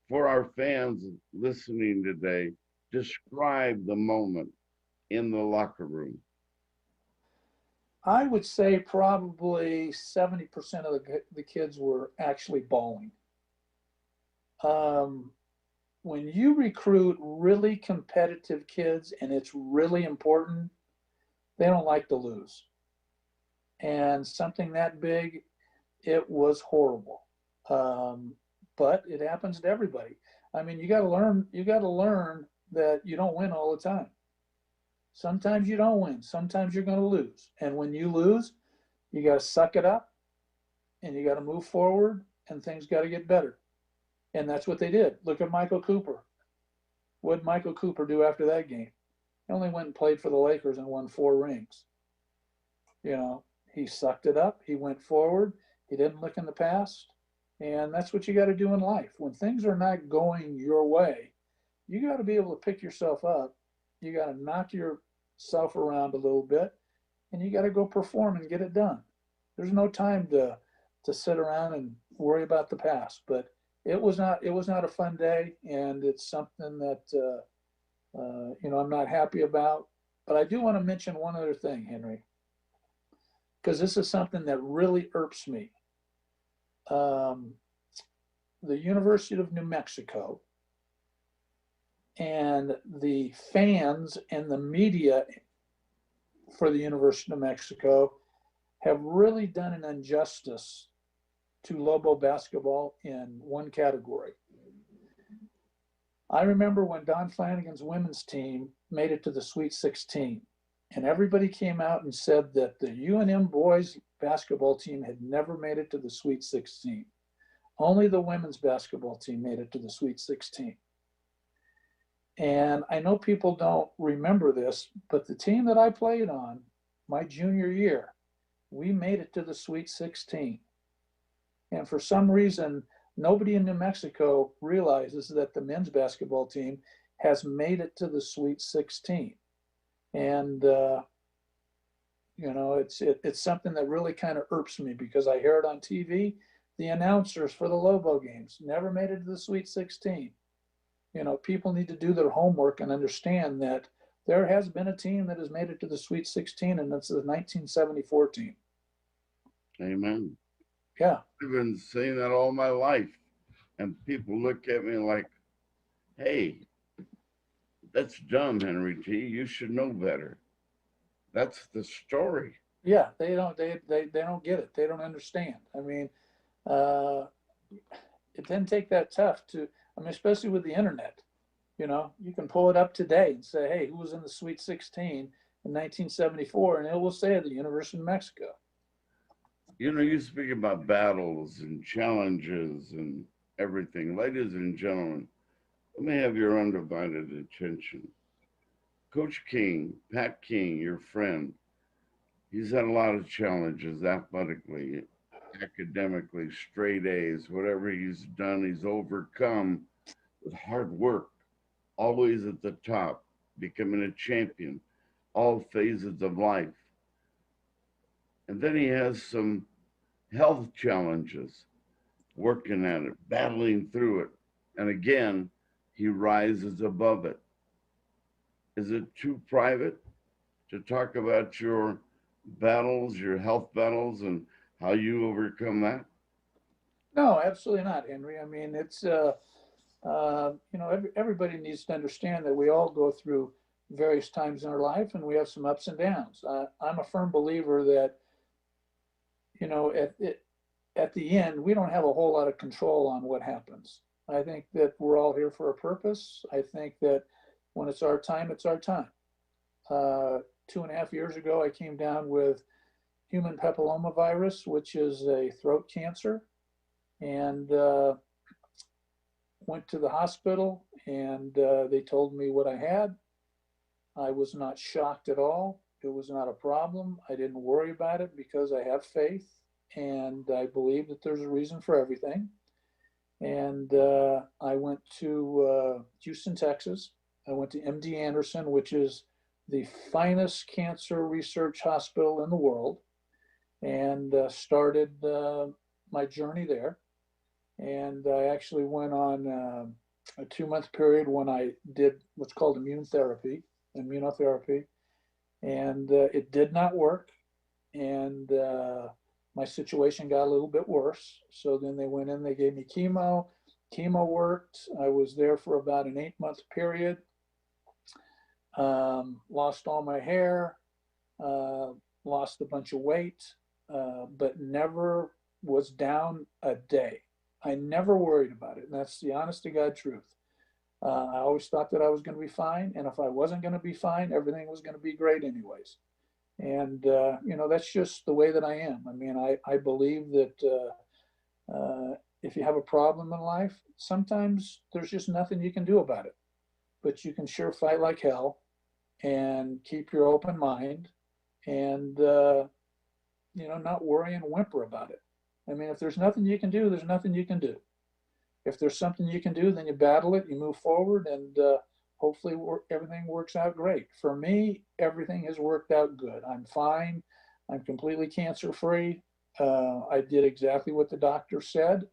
For our fans listening today, describe the moment in the locker room. I would say probably 70% of the kids were actually bawling. When you recruit really competitive kids and it's really important, they don't like to lose. And something that big, it was horrible. But it happens to everybody. I mean, you got to learn that you don't win all the time. Sometimes you don't win. Sometimes you're going to lose. And when you lose, you got to suck it up and you got to move forward and things got to get better. And that's what they did. Look at Michael Cooper. What did Michael Cooper do after that game? He only went and played for the Lakers and won 4 rings. He sucked it up. He went forward. He didn't look in the past. And that's what you got to do in life. When things are not going your way, you got to be able to pick yourself up. You got to knock yourself around a little bit, and you got to go perform and get it done. There's no time to sit around and worry about the past. But it was not a fun day, and it's something that I'm not happy about. But I do want to mention one other thing, Henry, because this is something that really irks me. The University of New Mexico and the fans and the media for the University of New Mexico have really done an injustice to Lobo basketball in one category. I remember when Don Flanagan's women's team made it to the Sweet 16, and everybody came out and said that the UNM boys basketball team had never made it to the Sweet 16. Only the women's basketball team made it to the Sweet 16. And I know people don't remember this, but the team that I played on my junior year, we made it to the Sweet 16. And for some reason, nobody in New Mexico realizes that the men's basketball team has made it to the Sweet 16. And, it's something that really kind of irks me because I hear it on TV. The announcers for the Lobo games never made it to the Sweet 16. People need to do their homework and understand that there has been a team that has made it to the Sweet 16, and that's the 1974 team. Amen. Yeah. I've been saying that all my life, and people look at me like, hey, that's dumb, Henry T. You should know better. That's the story. Yeah, they don't get it. They don't understand. I mean, it didn't take that tough especially with the internet. You can pull it up today and say, hey, who was in the Sweet 16 in 1974? And it will say the University of Mexico. You speak about battles and challenges and everything. Ladies and gentlemen, let me have your undivided attention. Coach King, Pat King, your friend, He's had a lot of challenges athletically, academically, straight A's, whatever he's done, he's overcome with hard work, always at the top, becoming a champion, all phases of life. And then he has some health challenges, working at it, battling through it. And again, he rises above it. Is it too private to talk about your battles, your health battles, and how you overcome that? No, absolutely not, Henry. I mean, it's everybody needs to understand that we all go through various times in our life, and we have some ups and downs. I'm a firm believer that you know at the end we don't have a whole lot of control on what happens. I think that we're all here for a purpose. I think that when it's our time, it's our time. 2.5 years ago, I came down with human papillomavirus, which is a throat cancer, and went to the hospital, and they told me what I had. I was not shocked at all. It was not a problem. I didn't worry about it because I have faith and I believe that there's a reason for everything. And I went to Houston, Texas. I went to MD Anderson, which is the finest cancer research hospital in the world, and started my journey there. And I actually went on a 2-month period when I did what's called immunotherapy, and it did not work. And my situation got a little bit worse. So then they went in, they gave me chemo. Chemo worked. I was there for about an 8-month period. Lost all my hair, lost a bunch of weight, but never was down a day. I never worried about it. And that's the honest to God truth. I always thought that I was going to be fine. And if I wasn't going to be fine, everything was going to be great anyways. And, that's just the way that I am. I mean, I believe that if you have a problem in life, sometimes there's just nothing you can do about it. But you can sure fight like hell and keep your open mind and, not worry and whimper about it. I mean, if there's nothing you can do, there's nothing you can do. If there's something you can do, then you battle it, you move forward, and hopefully everything works out great. For me, everything has worked out good. I'm fine. I'm completely cancer free. I did exactly what the doctor said,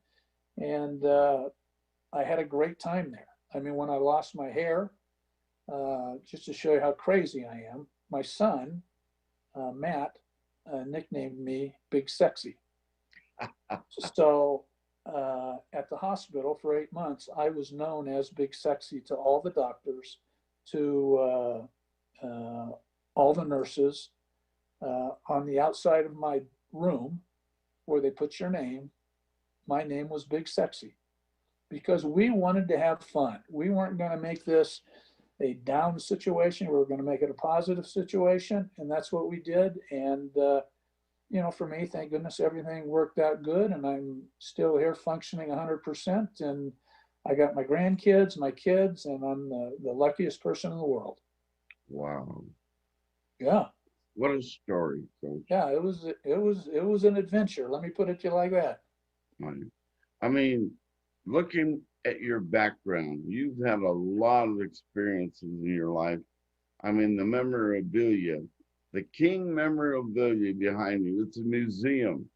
and I had a great time there. I mean, when I lost my hair, just to show you how crazy I am, my son, Matt, nicknamed me Big Sexy. So at the hospital for 8 months, I was known as Big Sexy to all the doctors, to all the nurses. On the outside of my room, where they put your name, my name was Big Sexy, because we wanted to have fun. We weren't going to make this a down situation. We were going to make it a positive situation, and that's what we did. And for me, thank goodness everything worked out good, and I'm still here functioning 100%. And I got my grandkids, my kids, and I'm the luckiest person in the world. Wow. Yeah. What a story, Coach. Yeah, it was an adventure. Let me put it to you like that. I mean, looking at your background, you've had a lot of experiences in your life. I mean, the memorabilia, the King memorabilia behind you, it's a museum.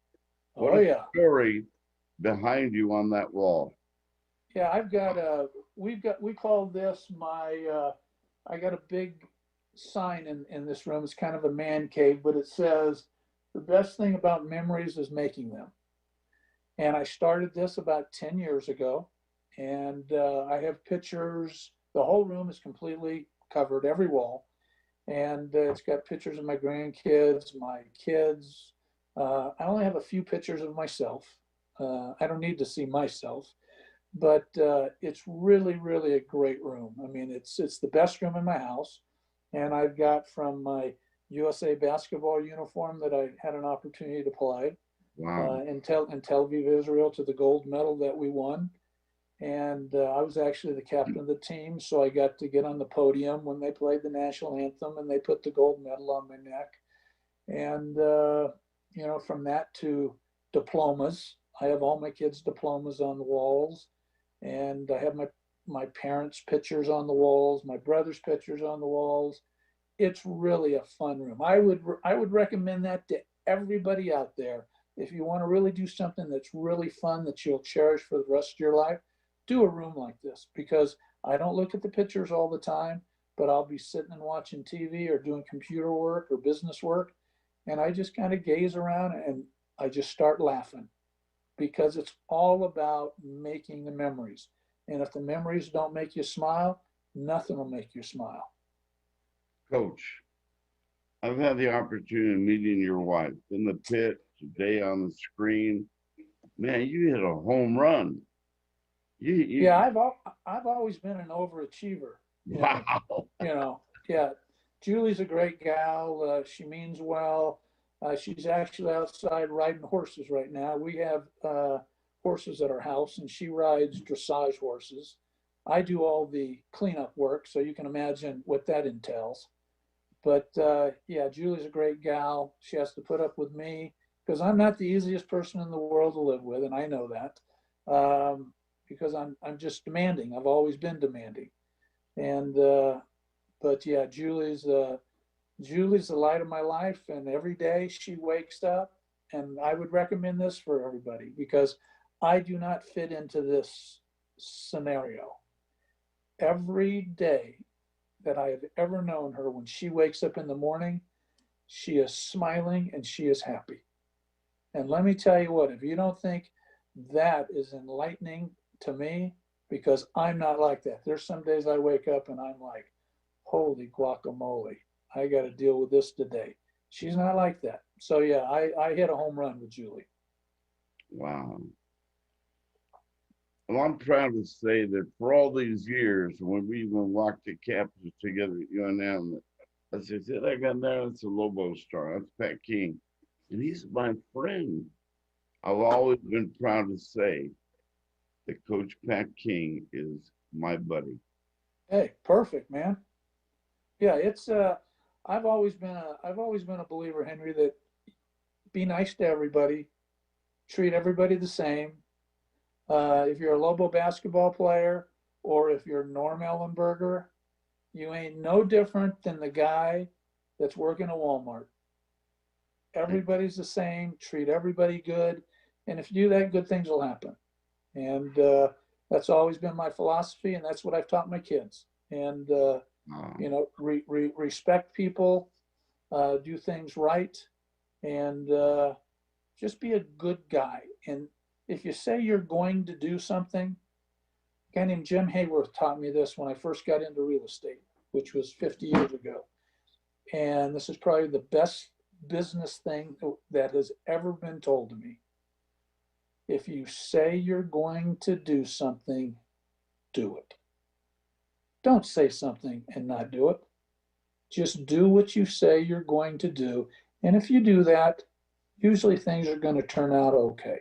What a story behind you on that wall. Yeah, we call this I got a big sign in this room. It's kind of a man cave, but it says, the best thing about memories is making them. And I started this about 10 years ago, and I have pictures. The whole room is completely covered, every wall. And it's got pictures of my grandkids, my kids. I only have a few pictures of myself. I don't need to see myself, but it's really, really a great room. I mean, it's the best room in my house. And I've got from my USA basketball uniform that I had an opportunity to play in Tel Aviv, Israel, to the gold medal that we won. And I was actually the captain of the team, so I got to get on the podium when they played the national anthem and they put the gold medal on my neck. And, from that to diplomas. I have all my kids' diplomas on the walls, and I have my parents' pictures on the walls, my brother's pictures on the walls. It's really a fun room. I would recommend that to everybody out there. If you want to really do something that's really fun that you'll cherish for the rest of your life, do a room like this, because I don't look at the pictures all the time, but I'll be sitting and watching TV or doing computer work or business work, and I just kind of gaze around and I just start laughing, because it's all about making the memories. And if the memories don't make you smile, nothing will make you smile. Coach, I've had the opportunity of meeting your wife in the pit, today on the screen. Man, you hit a home run. Yeah, I've always been an overachiever. Wow. Yeah. Julie's a great gal. She means well. She's actually outside riding horses right now. We have horses at our house, and she rides dressage horses. I do all the cleanup work, so you can imagine what that entails. But yeah, Julie's a great gal. She has to put up with me because I'm not the easiest person in the world to live with, and I know that, because I'm just demanding. I've always been demanding, and but yeah, Julie's the light of my life, and every day she wakes up, and I would recommend this for everybody because I do not fit into this scenario. Every day that I have ever known her, when she wakes up in the morning, she is smiling and she is happy. And let me tell you what, if you don't think that is enlightening to me, because I'm not like that. There's some days I wake up and I'm like, holy guacamole, I got to deal with this today. She's not like that. So yeah, I hit a home run with Julie. Wow. Well, I'm proud to say that for all these years, when we even walked the campus together at UNM, as I said, I got there, it's a Lobos star. That's Pat King. And he's my friend. I've always been proud to say that Coach Pat King is my buddy. Hey, perfect, man. Yeah, it's I've always been a believer, Henry, that be nice to everybody, treat everybody the same. If you're a Lobo basketball player or if you're Norm Ellenberger, you ain't no different than the guy that's working at Walmart. Everybody's the same. Treat everybody good, and if you do that, good things will happen. And that's always been my philosophy, and that's what I've taught my kids. And respect people, do things right, and just be a good guy. And if you say you're going to do something, a guy named Jim Hayworth taught me this when I first got into real estate, which was 50 years ago. And this is probably the best business thing that has ever been told to me. If you say you're going to do something, do it. Don't say something and not do it. Just do what you say you're going to do. And if you do that, usually things are going to turn out okay.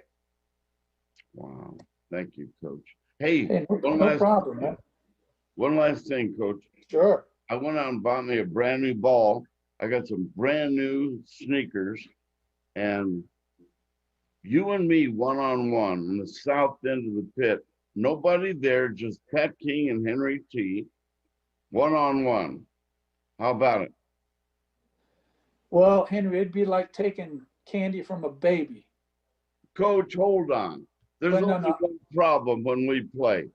Wow. Thank you, Coach. Hey, Hey, no problem, man. One last thing, Coach. Sure. I went out and bought me a brand new ball. I got some brand new sneakers, and you and me one-on-one in the south end of the pit. Nobody there, just Pat King and Henry T. One-on-one. How about it? Well, Henry, it'd be like taking candy from a baby. Coach, hold on. There's But no, only no. one problem when we play.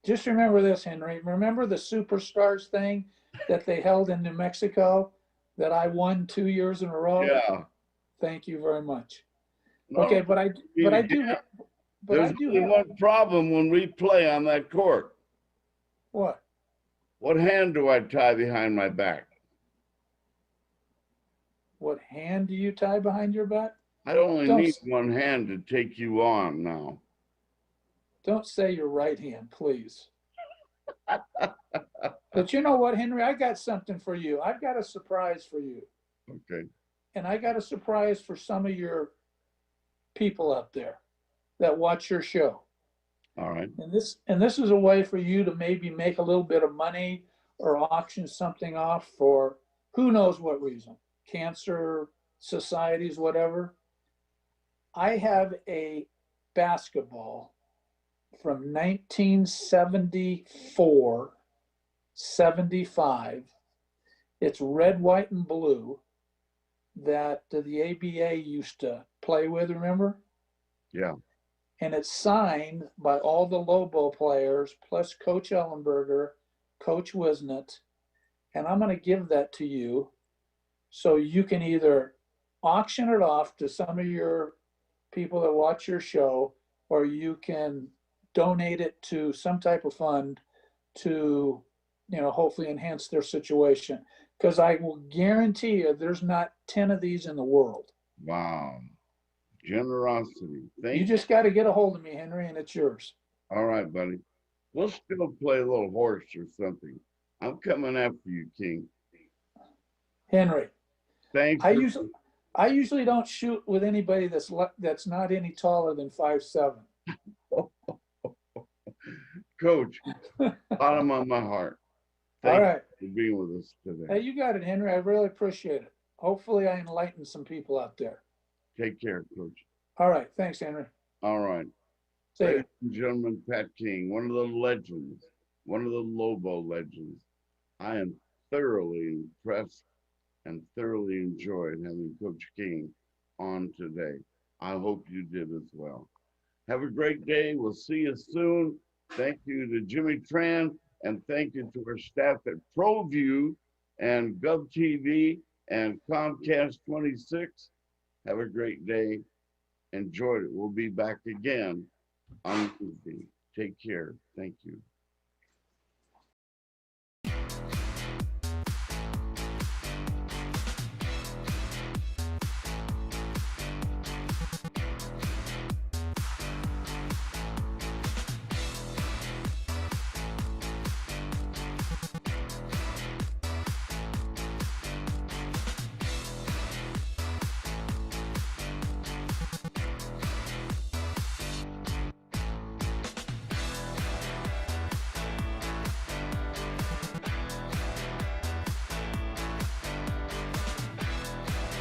Just remember this, Henry. Remember the Superstars thing that they held in New Mexico that I won 2 years in a row? Yeah. Thank you very much. No, Okay, but I do have, There's only one problem when we play on that court. What? What hand do I tie behind my back? What hand do you tie behind your back? I only Don't need one hand to take you on now. don't say your right hand, please. But you know what, Henry? I got something for you. I've got a surprise for you. Okay. And I got a surprise for some of your people out there that watch your show. All right. And this is a way for you to maybe make a little bit of money or auction something off for who knows what reason, cancer, societies, whatever. I have a basketball from 1974, 75. It's red, white, and blue that the ABA used to play with, remember? Yeah. And it's signed by all the Lobo players, plus Coach Ellenberger, Coach Wisnett. And I'm going to give that to you so you can either auction it off to some of your people that watch your show, or you can donate it to some type of fund to, hopefully enhance their situation. Because I will guarantee you there's not 10 of these in the world. Wow. Generosity. You Thank just got to get a hold of me, Henry, and it's yours. All right, buddy. We'll still play a little horse or something. I'm coming after you, King. Henry, Thanks. I usually don't shoot with anybody that's not any taller than 5'7". Coach, bottom of my heart. All Thank right. you for being with us today. Hey, you got it, Henry. I really appreciate it. Hopefully I enlighten some people out there. Take care, Coach. All right. Thanks, Henry. All right. See Ladies you. and gentlemen, Pat King, one of the legends, one of the Lobo legends. I am thoroughly impressed and thoroughly enjoyed having Coach King on today. I hope you did as well. Have a great day. We'll see you soon. Thank you to Jimmy Tran, and thank you to our staff at ProView and GovTV and Comcast 26. Have a great day. Enjoyed it. We'll be back again on Tuesday. Take care. Thank you.